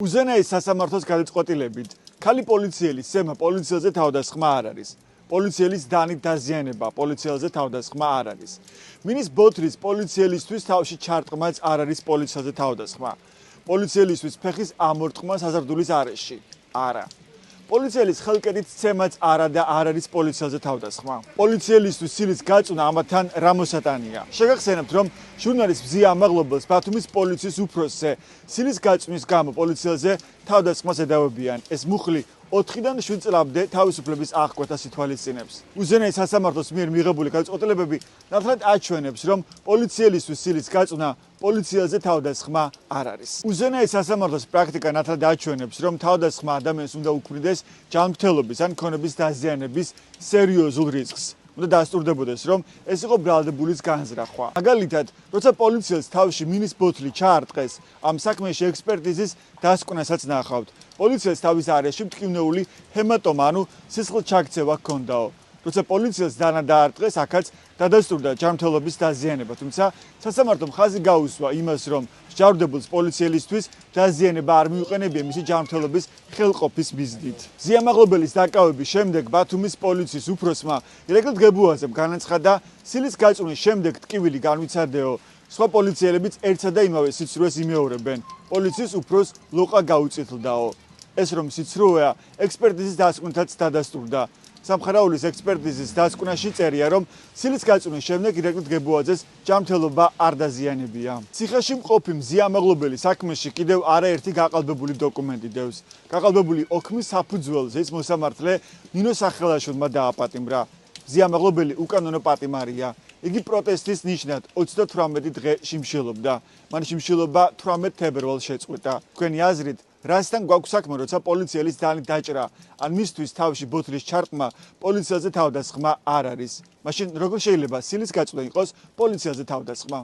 უზენაეს სასამართლოს გადაწყვეტილებით ქალი პოლიციელის სემა პოლიციელზე თავდასხმა არ არის. პოლიციელის დანით დაზიანება პოლიციელზე თავდასხმა არ არის. მინის ბოთრის პოლიციელისთვის თავში ჩარტყმაც არ არის პოლიციელზე თავდასხმა. პოლიციელისთვის ფეხის ამორტყმა საზარდულის არეში. არა. პოლიციელის ხელკედით ცემაც არა და არ არის პოლიციელზე თავდასხმა. პოლიციელისთვის სილის გაწვნა ამათან რა მოსატანია. შეგახსენებთ, რომ ჟურნალის მზია ამაღლობელს ბათუმის პოლიციის უფროსზე სილის გაწვნის გამო პოლიციელზე თავდასხმას ედავებიან. ეს მუხლი 4-დან 7 წლამდე თავისუფლების აღკვეთას ითვალისწინებს. უზენაეს სასამართლოს მიერ მიღებული გადაწყვეტილებები ნათლად აჩვენებს, რომ პოლიციელისთვის სილის გაწვნა პოლიციელზე თავდასხმა არ არის. უზენაეს სასამართლოს პრაქტიკა ნათლად აჩვენებს, რომ თავდასხმა ადამიანს უნდა უქმნიდეს ჯანმრთელობის ან ქონების დაზიანების სერიოზულ რისკს. უნდა დასტურდებოდეს, რომ ეს იყო ბრალდებულის განზრახვა. მაგალითად, როცა პოლიციელს თავში მინის ბოთლი ჩაარტყეს, ამ საქმეში ექსპერტიზის დასკვნასაც ნახავთ. პოლიციელს თავის არეში მტკივნეული ჰემატომა, ანუ სისხლჩაქცევა ჰქონდაო. როცა პოლიციელს დანა დაარტყეს, აქაც დადასტურდა ჯანმრთელობის დაზიანება, თუმცა სასამართლომ ხაზი გაუსვა იმას, რომ მსჯავრდებულს პოლიციელისთვის დაზიანება არ მიუყენებია მისი ჯანმრთელობის ხელყოფის მიზნით. ზიამაღლობელის დაკავების შემდეგ ბათუმის პოლიციის უფროსმა ირაკლი დგებუაძემ განაცხადა, სილის გაწვნის შემდეგ ტკივილი განვიცადეო. სხვა პოლიციელებიც ერთსა და იმავე სიცრუეს იმეორებენ. პოლიციის უფროს ლოყა გაუწითლდაო. ეს რომ სიცრუეა, ექსპერტიზის დასკვნითაც დადასტურდა. სამხარაულის ექსპერტიზის დასკვნაში წერია, რომ სილის გაწვნის შემდეგ ირაკლი დგებუაძეს ჯანმრთელობა არ დაზიანებია. ციხეში მყოფი მზიამაღლობელი საქმეში კიდევ არაერთი გაყალბებული დოკუმენტი დევს. გაყალბებული ოქმის საფუძველზე ის მოსამართლე ნინო სახელაშვილმა დააპატიმრა. მზიამაღლობელი უკანონო პატიმარია. იგი პროტესტის ნიშნად 38 დღე შიმშილობდა. მან შიმშილობა 18 თებერვალს შეწყვიტა. თქვენი აზრით, რასთან გვაქვს საქმე, როცა პოლიციელის დანით დაჭრა, ან მისთვის თავში ბოთლის ჩარტყმა პოლიციელზე თავდასხმა არ არის. მაშინ როგორ შეიძლება სილის გაწვნა იყოს პოლიციელზე თავდასხმა?